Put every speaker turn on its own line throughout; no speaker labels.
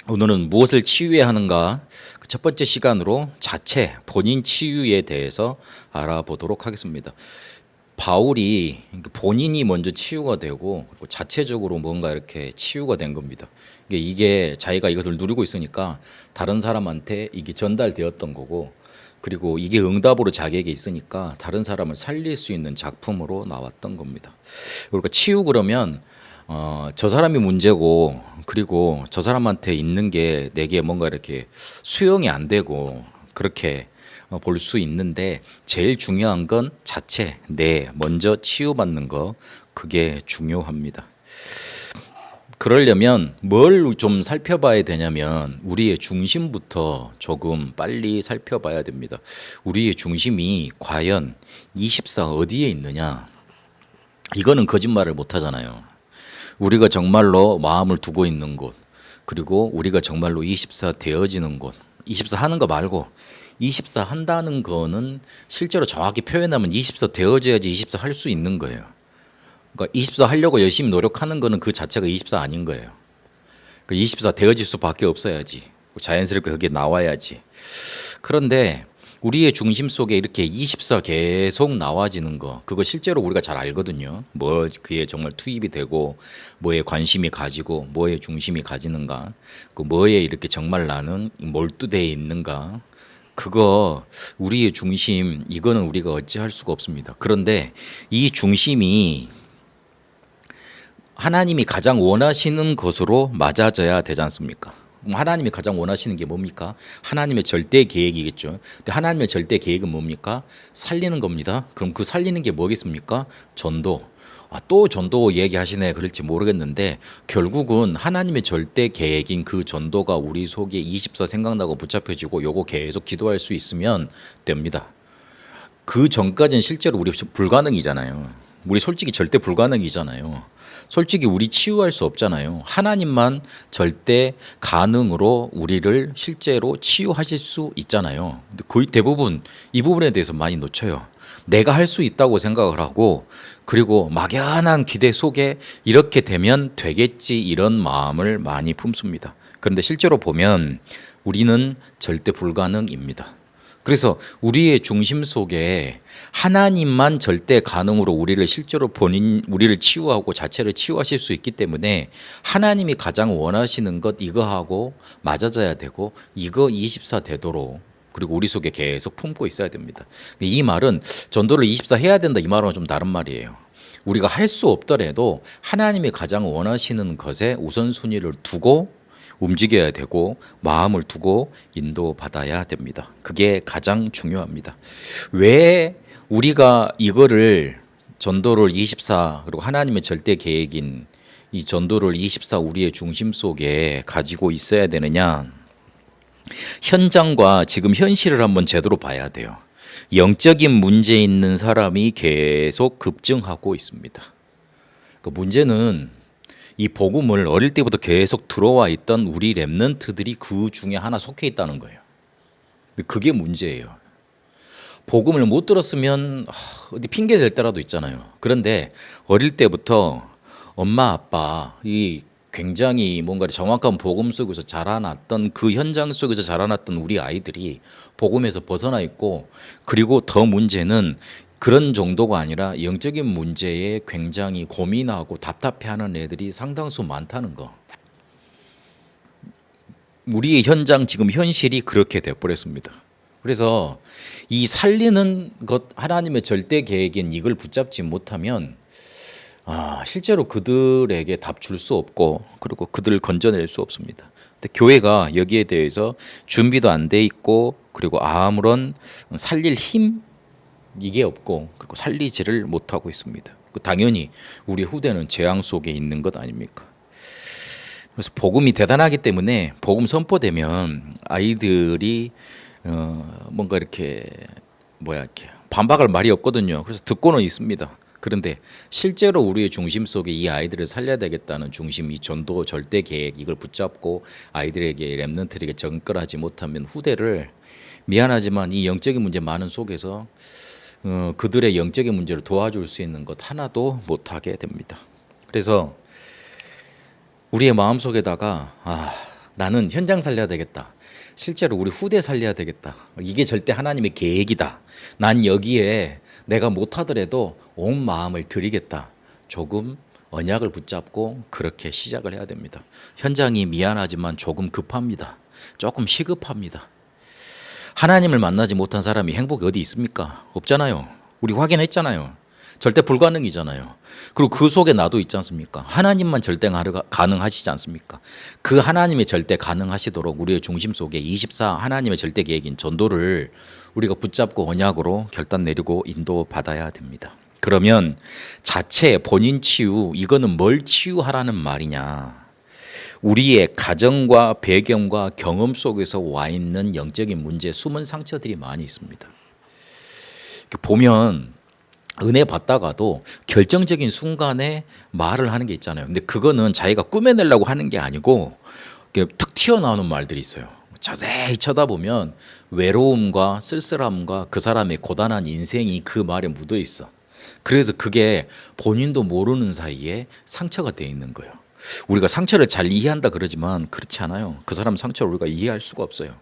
오늘은 무엇을 치유해야 하는가? 그 첫 번째 시간으로 자체, 본인 치유에 대해서 알아보도록 하겠습니다. 바울이 본인이 먼저 치유가 되고 그리고 자체적으로 뭔가 이렇게 치유가 된 겁니다. 이게 자기가 이것을 누리고 있으니까 다른 사람한테 이게 전달되었던 거고, 그리고 이게 응답으로 자기에게 있으니까 다른 사람을 살릴 수 있는 작품으로 나왔던 겁니다. 그러니까 치유 그러면 저 사람이 문제고, 그리고 저 사람한테 있는 게 내게 뭔가 이렇게 수용이 안 되고 그렇게 볼 수 있는데, 제일 중요한 건 자체 내 먼저 치유받는 거, 그게 중요합니다. 그러려면 뭘 좀 살펴봐야 되냐면 우리의 중심부터 조금 빨리 살펴봐야 됩니다. 우리의 중심이 과연 24 어디에 있느냐? 이거는 거짓말을 못 하잖아요. 우리가 정말로 마음을 두고 있는 곳, 그리고 우리가 정말로 24 되어지는 곳, 24 하는 거 말고 24 한다는 거는 실제로 정확히 표현하면 24 되어져야지 24 할 수 있는 거예요. 그러니까 24 하려고 열심히 노력하는 거는 그 자체가 24 아닌 거예요. 그러니까 24 되어질 수밖에 없어야지. 자연스럽게 그게 나와야지. 그런데 우리의 중심 속에 이렇게 24 계속 나와지는 거, 그거 실제로 우리가 잘 알거든요. 뭐 그에 정말 투입이 되고, 뭐에 관심이 가지고, 뭐에 중심이 가지는가, 그 뭐에 이렇게 정말 나는 몰두되어 있는가, 그거 우리의 중심, 이거는 우리가 어찌할 수가 없습니다. 그런데 이 중심이 하나님이 가장 원하시는 것으로 맞아져야 되지 않습니까? 하나님이 가장 원하시는 게 뭡니까? 하나님의 절대 계획이겠죠. 근데 하나님의 절대 계획은 뭡니까? 살리는 겁니다. 그럼 그 살리는 게 뭐겠습니까? 전도. 또 전도 얘기하시네, 그럴지 모르겠는데 결국은 하나님의 절대 계획인 그 전도가 우리 속에 24 생각나고 붙잡혀지고 요거 계속 기도할 수 있으면 됩니다. 그 전까지는 실제로 우리 불가능이잖아요. 우리 솔직히 절대 불가능이잖아요. 솔직히 우리 치유할 수 없잖아요. 하나님만 절대 가능으로 우리를 실제로 치유하실 수 있잖아요. 근데 거의 대부분 이 부분에 대해서 많이 놓쳐요. 내가 할 수 있다고 생각을 하고, 그리고 막연한 기대 속에 이렇게 되면 되겠지 이런 마음을 많이 품습니다. 그런데 실제로 보면 우리는 절대 불가능입니다. 그래서 우리의 중심 속에 하나님만 절대 가능으로 우리를 실제로 우리를 치유하고 자체를 치유하실 수 있기 때문에 하나님이 가장 원하시는 것 이거하고 맞아져야 되고, 이거 24 되도록 그리고 우리 속에 계속 품고 있어야 됩니다. 이 말은 전도를 24 해야 된다 이 말은 좀 다른 말이에요. 우리가 할 수 없더라도 하나님이 가장 원하시는 것에 우선순위를 두고 움직여야 되고, 마음을 두고 인도받아야 됩니다. 그게 가장 중요합니다. 왜 우리가 이거를 전도를 24 그리고 하나님의 절대 계획인 이 전도를 24 우리의 중심 속에 가지고 있어야 되느냐? 현장과 지금 현실을 한번 제대로 봐야 돼요. 영적인 문제 있는 사람이 계속 급증하고 있습니다. 그 문제는 이 복음을 어릴 때부터 계속 들어와 있던 우리 렘넌트들이 그 중에 하나 속해 있다는 거예요. 그게 문제예요. 복음을 못 들었으면 어디 핑계 댈 때라도 있잖아요. 그런데 어릴 때부터 엄마 아빠 이 굉장히 뭔가 정확한 복음 속에서 자라났던, 그 현장 속에서 자라났던 우리 아이들이 복음에서 벗어나 있고, 그리고 더 문제는 그런 정도가 아니라 영적인 문제에 굉장히 고민하고 답답해하는 애들이 상당수 많다는 거. 우리의 현장 지금 현실이 그렇게 돼버렸습니다. 그래서 이 살리는 것, 하나님의 절대 계획인 이걸 붙잡지 못하면 실제로 그들에게 답 줄 수 없고, 그리고 그들을 건져낼 수 없습니다. 근데 교회가 여기에 대해서 준비도 안 돼 있고, 그리고 아무런 살릴 힘 이게 없고, 그리고 살리지를 못하고 있습니다. 당연히 우리 후대는 재앙 속에 있는 것 아닙니까? 그래서 복음이 대단하기 때문에 복음 선포되면 아이들이 뭔가 이렇게 이렇게 반박할 말이 없거든요. 그래서 듣고는 있습니다. 그런데 실제로 우리의 중심 속에 이 아이들을 살려야 되겠다는 중심, 이 전도 절대 계획 이걸 붙잡고 아이들에게 렘넌트에게 접근하지 못하면 후대를, 미안하지만 이 영적인 문제 많은 속에서 그들의 영적인 문제를 도와줄 수 있는 것 하나도 못하게 됩니다. 그래서 우리의 마음속에다가 나는 현장 살려야 되겠다. 실제로 우리 후대 살려야 되겠다. 이게 절대 하나님의 계획이다. 난 여기에 내가 못하더라도 온 마음을 드리겠다. 조금 언약을 붙잡고 그렇게 시작을 해야 됩니다. 현장이 미안하지만 조금 급합니다. 조금 시급합니다. 하나님을 만나지 못한 사람이 행복이 어디 있습니까? 없잖아요. 우리 확인했잖아요. 절대 불가능이잖아요. 그리고 그 속에 나도 있지 않습니까? 하나님만 절대 가능하시지 않습니까? 그 하나님의 절대 가능하시도록 우리의 중심 속에 24 하나님의 절대 계획인 전도를 우리가 붙잡고 언약으로 결단 내리고 인도받아야 됩니다. 그러면 자체 본인 치유, 이거는 뭘 치유하라는 말이냐? 우리의 가정과 배경과 경험 속에서 와 있는 영적인 문제, 숨은 상처들이 많이 있습니다. 보면 은혜 받다가도 결정적인 순간에 말을 하는 게 있잖아요. 근데 그거는 자기가 꾸며내려고 하는 게 아니고 툭 튀어나오는 말들이 있어요. 자세히 쳐다보면 외로움과 쓸쓸함과 그 사람의 고단한 인생이 그 말에 묻어 있어. 그래서 그게 본인도 모르는 사이에 상처가 돼 있는 거예요. 우리가 상처를 잘 이해한다 그러지만 그렇지 않아요. 그 사람 상처를 우리가 이해할 수가 없어요.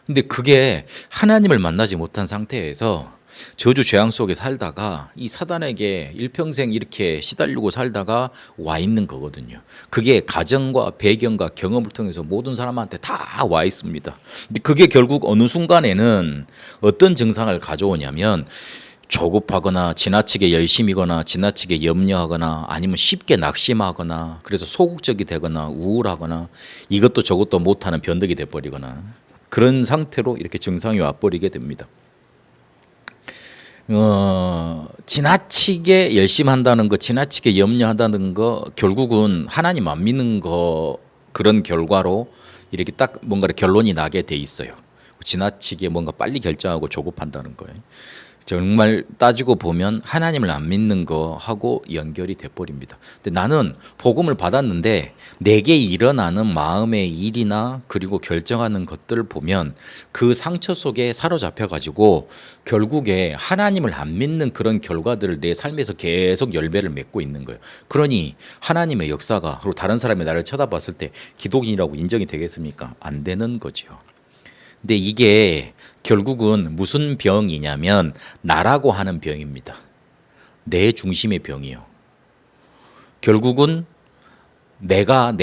근데 그게 하나님을 만나지 못한 상태에서 저주 죄악 속에 살다가 이 사단에게 일평생 이렇게 시달리고 살다가 와 있는 거거든요. 그게 가정과 배경과 경험을 통해서 모든 사람한테 다 와 있습니다. 근데 그게 결국 어느 순간에는 어떤 증상을 가져오냐면 조급하거나 지나치게 열심이거나 지나치게 염려하거나 아니면 쉽게 낙심하거나 그래서 소극적이 되거나 우울하거나 이것도 저것도 못하는 변덕이 돼버리거나 그런 상태로 이렇게 증상이 와버리게 됩니다. 지나치게 열심히 한다는 거, 지나치게 염려한다는 거, 결국은 하나님 안 믿는 거 그런 결과로 이렇게 딱 뭔가 결론이 나게 돼 있어요. 지나치게 뭔가 빨리 결정하고 조급한다는 거예요. 정말 따지고 보면 하나님을 안 믿는 거하고 연결이 돼버립니다. 근데 나는 복음을 받았는데 내게 일어나는 마음의 일이나 그리고 결정하는 것들을 보면 그 상처 속에 사로잡혀가지고 결국에 하나님을 안 믿는 그런 결과들을 내 삶에서 계속 열매를 맺고 있는 거예요. 그러니 하나님의 역사가 그리고 다른 사람이 나를 쳐다봤을 때 기독인이라고 인정이 되겠습니까? 안 되는 거죠. 근데 이게 결국은 무슨 병이냐면 나라고 하는 병입니다. 내 중심의 병이요. 결국은 내가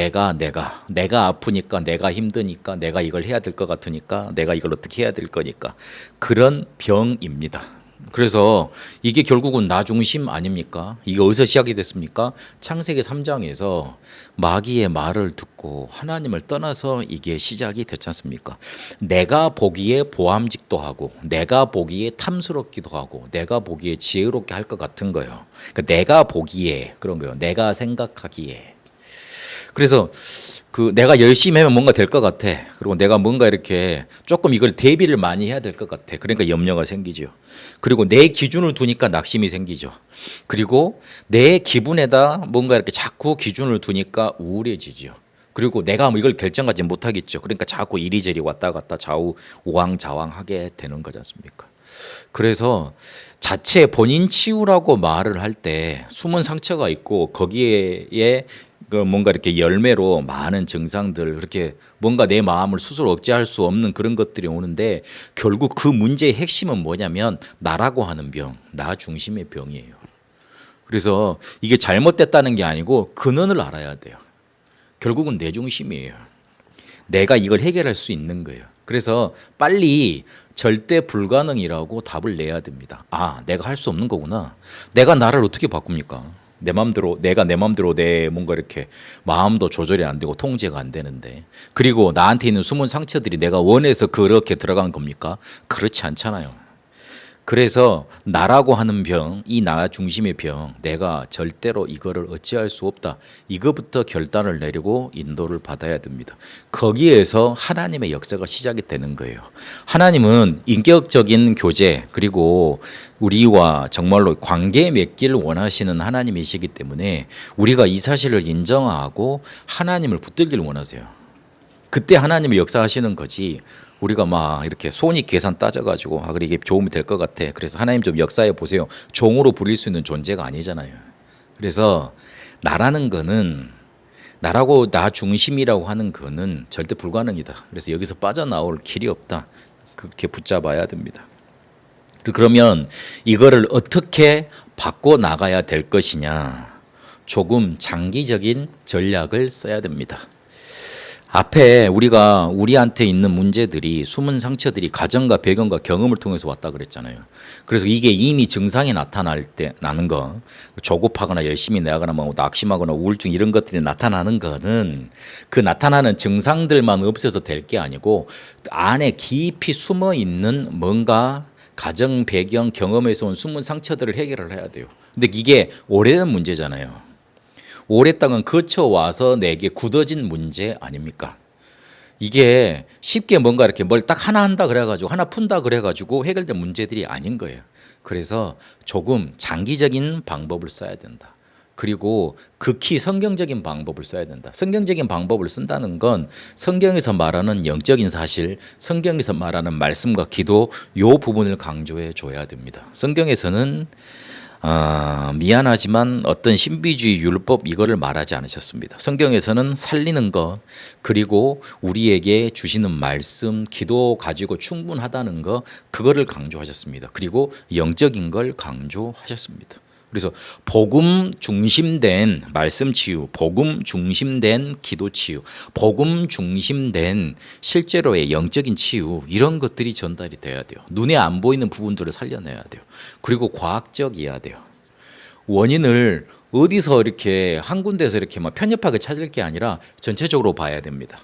아프니까, 내가 힘드니까, 내가 이걸 해야 될 것 같으니까, 내가 이걸 어떻게 해야 될 거니까 그런 병입니다. 그래서 이게 결국은 나 중심 아닙니까? 이게 어디서 시작이 됐습니까? 창세기 3장에서 마귀의 말을 듣고 하나님을 떠나서 이게 시작이 됐지 않습니까? 내가 보기에 보암직도 하고 내가 보기에 탐스럽기도 하고 내가 보기에 지혜롭게 할 것 같은 거예요. 그러니까 내가 보기에 그런 거예요. 내가 생각하기에. 그래서 내가 열심히 하면 뭔가 될 것 같아. 그리고 내가 뭔가 이렇게 조금 이걸 대비를 많이 해야 될 것 같아. 그러니까 염려가 생기죠. 그리고 내 기준을 두니까 낙심이 생기죠. 그리고 내 기분에다 뭔가 이렇게 자꾸 기준을 두니까 우울해지죠. 그리고 내가 이걸 결정하지 못하겠죠. 그러니까 자꾸 이리저리 왔다 갔다 좌우 우왕좌왕하게 되는 거지 않습니까? 그래서 자체 본인 치유라고 말을 할 때 숨은 상처가 있고 거기에 뭔가 이렇게 열매로 많은 증상들 그렇게 뭔가 내 마음을 스스로 억제할 수 없는 그런 것들이 오는데 결국 그 문제의 핵심은 뭐냐면 나라고 하는 병, 나 중심의 병이에요. 그래서 이게 잘못됐다는 게 아니고 근원을 알아야 돼요. 결국은 내 중심이에요. 내가 이걸 해결할 수 있는 거예요. 그래서 빨리 절대 불가능이라고 답을 내야 됩니다. 아, 내가 할 수 없는 거구나. 내가 나를 어떻게 바꿉니까? 내가 내 맘대로 내 뭔가 이렇게 마음도 조절이 안 되고 통제가 안 되는데 그리고 나한테 있는 숨은 상처들이 내가 원해서 그렇게 들어간 겁니까? 그렇지 않잖아요. 그래서 나라고 하는 병, 이 나 중심의 병, 내가 절대로 이거를 어찌할 수 없다. 이거부터 결단을 내리고 인도를 받아야 됩니다. 거기에서 하나님의 역사가 시작이 되는 거예요. 하나님은 인격적인 교제 그리고 우리와 정말로 관계 맺기를 원하시는 하나님이시기 때문에 우리가 이 사실을 인정하고 하나님을 붙들기를 원하세요. 그때 하나님이 역사하시는 거지. 우리가 막 이렇게 손익 계산 따져가지고 그래 이게 도움이 될 것 같아. 그래서 하나님 좀 역사해 보세요. 종으로 부릴 수 있는 존재가 아니잖아요. 그래서 나라는 거는 나라고 나 중심이라고 하는 거는 절대 불가능이다. 그래서 여기서 빠져나올 길이 없다. 그렇게 붙잡아야 됩니다. 그러면 이거를 어떻게 바꿔 나가야 될 것이냐? 조금 장기적인 전략을 써야 됩니다. 앞에 우리한테 있는 문제들이 숨은 상처들이 가정과 배경과 경험을 통해서 왔다 그랬잖아요. 그래서 이게 이미 증상이 나타날 때 나는 거, 조급하거나 열심히 내거나 뭐 낙심하거나 우울증 이런 것들이 나타나는 거는 그 나타나는 증상들만 없어서 될 게 아니고 안에 깊이 숨어 있는 뭔가 가정 배경 경험에서 온 숨은 상처들을 해결을 해야 돼요. 근데 이게 오래된 문제잖아요. 오랫동안 거쳐와서 내게 굳어진 문제 아닙니까? 이게 쉽게 뭔가 이렇게 뭘 딱 하나 한다 그래가지고 하나 푼다 그래가지고 해결된 문제들이 아닌 거예요. 그래서 조금 장기적인 방법을 써야 된다. 그리고 극히 성경적인 방법을 써야 된다. 성경적인 방법을 쓴다는 건 성경에서 말하는 영적인 사실, 성경에서 말하는 말씀과 기도 요 부분을 강조해 줘야 됩니다. 성경에서는 미안하지만 어떤 신비주의 율법 이거를 말하지 않으셨습니다. 성경에서는 살리는 것 그리고 우리에게 주시는 말씀 기도 가지고 충분하다는 것 그거를 강조하셨습니다. 그리고 영적인 걸 강조하셨습니다. 그래서 복음 중심된 말씀 치유, 복음 중심된 기도 치유, 복음 중심된 실제로의 영적인 치유 이런 것들이 전달이 돼야 돼요. 눈에 안 보이는 부분들을 살려내야 돼요. 그리고 과학적이어야 돼요. 원인을 어디서 이렇게 한 군데서 이렇게 막 편협하게 찾을 게 아니라 전체적으로 봐야 됩니다.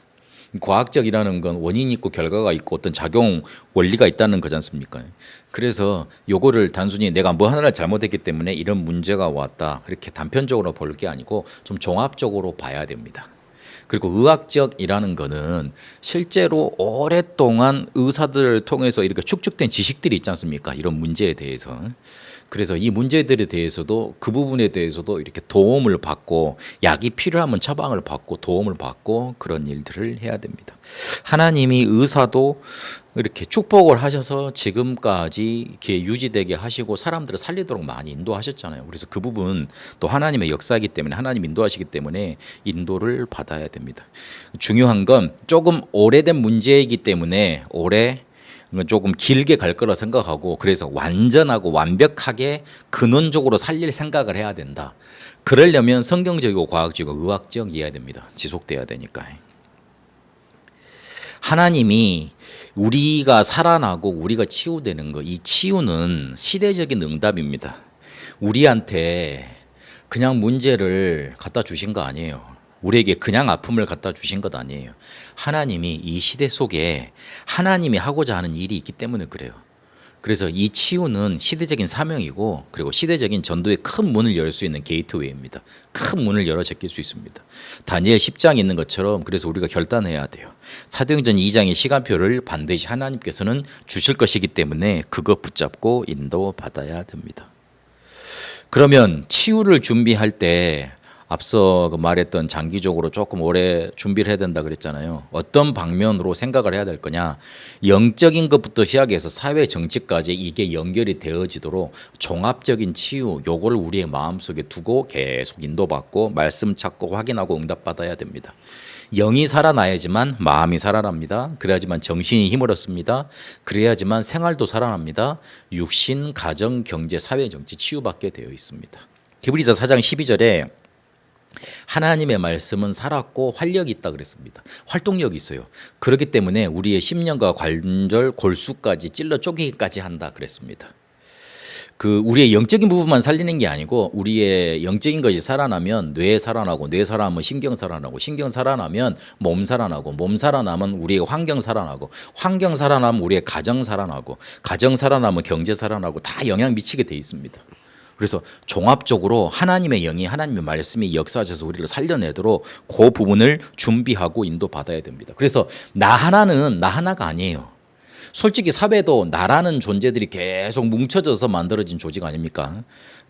과학적이라는 건 원인이 있고 결과가 있고 어떤 작용 원리가 있다는 거지 않습니까? 그래서 요거를 단순히 내가 뭐 하나를 잘못했기 때문에 이런 문제가 왔다 이렇게 단편적으로 볼 게 아니고 좀 종합적으로 봐야 됩니다. 그리고 의학적이라는 거는 실제로 오랫동안 의사들을 통해서 이렇게 축적된 지식들이 있지 않습니까? 이런 문제에 대해서. 그래서 이 문제들에 대해서도 그 부분에 대해서도 이렇게 도움을 받고 약이 필요하면 처방을 받고 도움을 받고 그런 일들을 해야 됩니다. 하나님이 의사도 이렇게 축복을 하셔서 지금까지 이렇게 유지되게 하시고 사람들을 살리도록 많이 인도하셨잖아요. 그래서 그 부분 또 하나님의 역사이기 때문에 하나님 인도하시기 때문에 인도를 받아야 됩니다. 중요한 건 조금 오래된 문제이기 때문에 조금 길게 갈 거라 생각하고 그래서 완전하고 완벽하게 근원적으로 살릴 생각을 해야 된다. 그러려면 성경적이고 과학적이고 의학적이어야 됩니다. 지속돼야 되니까. 하나님이 우리가 살아나고 우리가 치유되는 거, 이 치유는 시대적인 응답입니다. 우리한테 그냥 문제를 갖다 주신 거 아니에요. 우리에게 그냥 아픔을 갖다 주신 것 아니에요. 하나님이 이 시대 속에 하나님이 하고자 하는 일이 있기 때문에 그래요. 그래서 이 치유는 시대적인 사명이고 그리고 시대적인 전도의 큰 문을 열 수 있는 게이트웨이입니다. 큰 문을 열어 제낄 수 있습니다. 다니엘 10장에 있는 것처럼 그래서 우리가 결단해야 돼요. 사도행전 2장의 시간표를 반드시 하나님께서는 주실 것이기 때문에 그거 붙잡고 인도받아야 됩니다. 그러면 치유를 준비할 때 앞서 말했던 장기적으로 조금 오래 준비를 해야 된다 그랬잖아요. 어떤 방면으로 생각을 해야 될 거냐. 영적인 것부터 시작해서 사회 정치까지 이게 연결이 되어지도록 종합적인 치유 요거를 우리의 마음속에 두고 계속 인도받고 말씀 찾고 확인하고 응답받아야 됩니다. 영이 살아나야지만 마음이 살아납니다. 그래야지만 정신이 힘을 얻습니다. 그래야지만 생활도 살아납니다. 육신, 가정, 경제, 사회, 정치 치유받게 되어 있습니다. 히브리서 4장 12절에 하나님의 말씀은 살았고 활력이 있다 그랬습니다. 활동력이 있어요. 그렇기 때문에 우리의 심령과 관절, 골수까지 찔러 쪼개기까지 한다 그랬습니다. 우리의 영적인 부분만 살리는 게 아니고 우리의 영적인 것이 살아나면 뇌 살아나고 뇌 살아나면 신경 살아나고 신경 살아나면 몸 살아나고 몸 살아나면 우리의 환경 살아나고 환경 살아나면 우리의 가정 살아나고 가정 살아나면 경제 살아나고 다 영향 미치게 돼 있습니다. 그래서 종합적으로 하나님의 영이 하나님의 말씀이 역사하셔서 우리를 살려내도록 그 부분을 준비하고 인도받아야 됩니다. 그래서 나 하나가 아니에요. 솔직히 사회도 나라는 존재들이 계속 뭉쳐져서 만들어진 조직 아닙니까?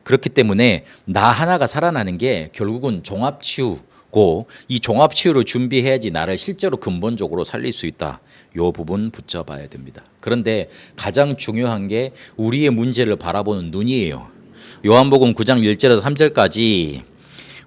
그렇기 때문에 나 하나가 살아나는 게 결국은 종합치유고 이 종합치유를 준비해야지 나를 실제로 근본적으로 살릴 수 있다. 이 부분 붙잡아야 됩니다. 그런데 가장 중요한 게 우리의 문제를 바라보는 눈이에요. 요한복음 9장 1절에서 3절까지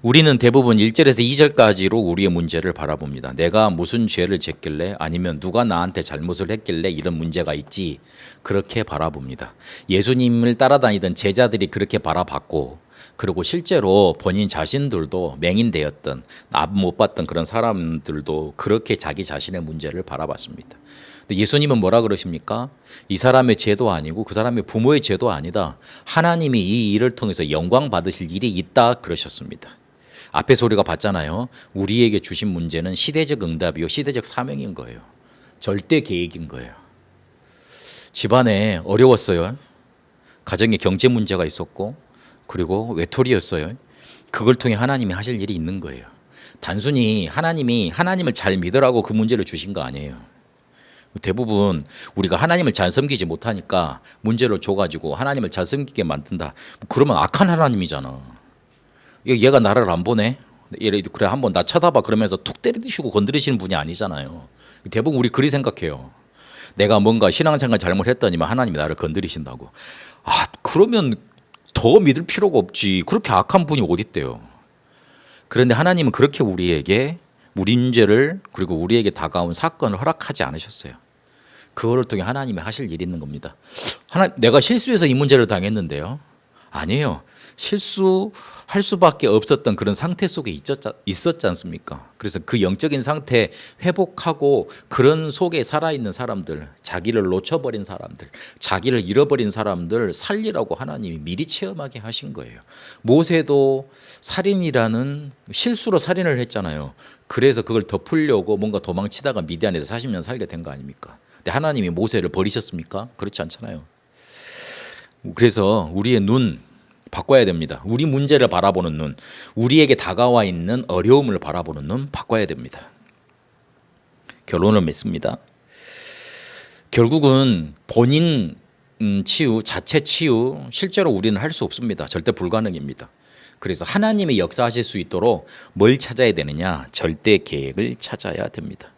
우리는 대부분 1절에서 2절까지로 우리의 문제를 바라봅니다. 내가 무슨 죄를 졌길래 아니면 누가 나한테 잘못을 했길래 이런 문제가 있지 그렇게 바라봅니다. 예수님을 따라다니던 제자들이 그렇게 바라봤고 그리고 실제로 본인 자신들도 맹인되었던 앞 못 봤던 그런 사람들도 그렇게 자기 자신의 문제를 바라봤습니다. 근데 예수님은 뭐라 그러십니까? 이 사람의 죄도 아니고 그 사람의 부모의 죄도 아니다. 하나님이 이 일을 통해서 영광 받으실 일이 있다 그러셨습니다. 앞에서 우리가 봤잖아요. 우리에게 주신 문제는 시대적 응답이요 시대적 사명인 거예요. 절대 계획인 거예요. 집안에 어려웠어요. 가정에 경제 문제가 있었고 그리고 외톨이였어요. 그걸 통해 하나님이 하실 일이 있는 거예요. 단순히 하나님을 잘 믿으라고 그 문제를 주신 거 아니에요. 대부분 우리가 하나님을 잘 섬기지 못하니까 문제를 줘가지고 하나님을 잘 섬기게 만든다. 그러면 악한 하나님이잖아. 얘가 나를 안 보네. 그래 한번 나 쳐다봐 그러면서 툭 때리시고 건드리시는 분이 아니잖아요. 대부분 우리 그리 생각해요. 내가 뭔가 신앙생활 잘못했더니만 하나님이 나를 건드리신다고. 그러면 더 믿을 필요가 없지. 그렇게 악한 분이 어디 있대요. 그런데 하나님은 그렇게 우리에게 우리 문제를 그리고 우리에게 다가온 사건을 허락하지 않으셨어요. 그거를 통해 하나님이 하실 일이 있는 겁니다. 내가 실수해서 이 문제를 당했는데요. 아니에요. 실수할 수밖에 없었던 그런 상태 속에 있었지 않습니까? 그래서 그 영적인 상태 회복하고 그런 속에 살아있는 사람들, 자기를 놓쳐버린 사람들, 자기를 잃어버린 사람들 살리라고 하나님이 미리 체험하게 하신 거예요. 모세도 살인이라는 실수로 살인을 했잖아요. 그래서 그걸 덮으려고 뭔가 도망치다가 미디안에서 40년 살게 된 거 아닙니까? 근데 하나님이 모세를 버리셨습니까? 그렇지 않잖아요. 그래서 우리의 눈 바꿔야 됩니다. 우리 문제를 바라보는 눈, 우리에게 다가와 있는 어려움을 바라보는 눈 바꿔야 됩니다. 결론을 맺습니다. 결국은 본인 치유, 자체 치유 실제로 우리는 할 수 없습니다. 절대 불가능입니다. 그래서 하나님이 역사하실 수 있도록 뭘 찾아야 되느냐? 절대 계획을 찾아야 됩니다.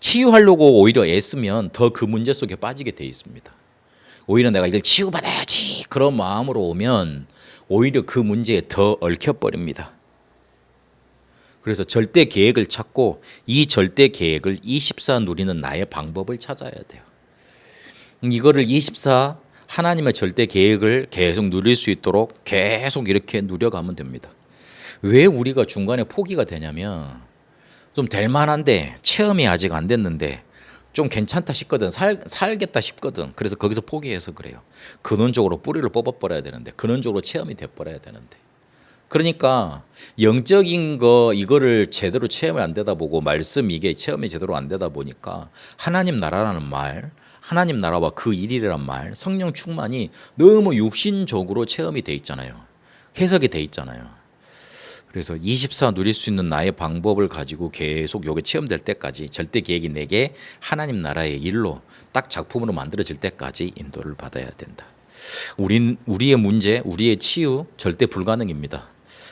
치유하려고 오히려 애쓰면 더 그 문제 속에 빠지게 돼 있습니다. 오히려 내가 이걸 치유받아야지 그런 마음으로 오면 오히려 그 문제에 더 얽혀버립니다. 그래서 절대 계획을 찾고 이 절대 계획을 24 누리는 나의 방법을 찾아야 돼요. 이거를 24 하나님의 절대 계획을 계속 누릴 수 있도록 계속 이렇게 누려가면 됩니다. 왜 우리가 중간에 포기가 되냐면 좀 될 만한데 체험이 아직 안 됐는데 좀 괜찮다 싶거든. 살겠다 싶거든. 그래서 거기서 포기해서 그래요. 근원적으로 뿌리를 뽑아버려야 되는데 근원적으로 체험이 돼버려야 되는데 그러니까 영적인 거 이거를 제대로 체험이 안 되다 보고 말씀 이게 체험이 제대로 안 되다 보니까 하나님 나라라는 말 하나님 나라와 그 일이란 말 성령 충만이 너무 육신적으로 체험이 돼 있잖아요. 해석이 돼 있잖아요. 그래서 24 누릴 수 있는 나의 방법을 가지고 계속 요게 체험될 때까지 절대 계획이 내게 하나님 나라의 일로 딱 작품으로 만들어질 때까지 인도를 받아야 된다. 우리의 문제, 우리의 치유 절대 불가능입니다.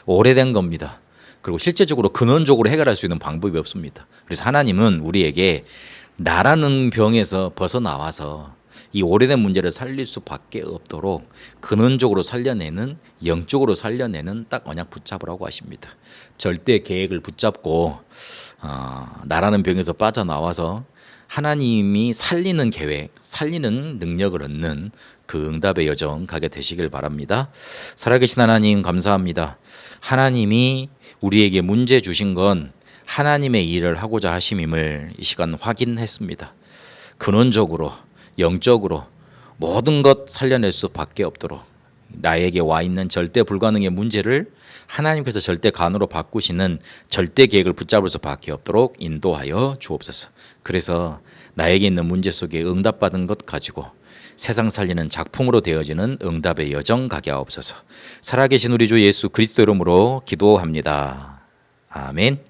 오래된 겁니다. 그리고 실제적으로 근원적으로 해결할 수 있는 방법이 없습니다. 그래서 하나님은 우리에게 나라는 병에서 벗어나와서 이 오래된 문제를 살릴 수밖에 없도록 근원적으로 살려내는 영적으로 살려내는 딱 언약 붙잡으라고 하십니다. 절대 계획을 붙잡고 나라는 병에서 빠져나와서 하나님이 살리는 계획, 살리는 능력을 얻는 그 응답의 여정 가게 되시길 바랍니다. 살아계신 하나님 감사합니다. 하나님이 우리에게 문제 주신 건 하나님의 일을 하고자 하심임을 이 시간 확인했습니다. 근원적으로 영적으로 모든 것 살려낼 수밖에 없도록 나에게 와 있는 절대 불가능의 문제를 하나님께서 절대 가능으로 바꾸시는 절대 계획을 붙잡을 수밖에 없도록 인도하여 주옵소서. 그래서 나에게 있는 문제 속에 응답받은 것 가지고 세상 살리는 작품으로 되어지는 응답의 여정 가게 하옵소서. 살아계신 우리 주 예수 그리스도 이름으로 기도합니다. 아멘.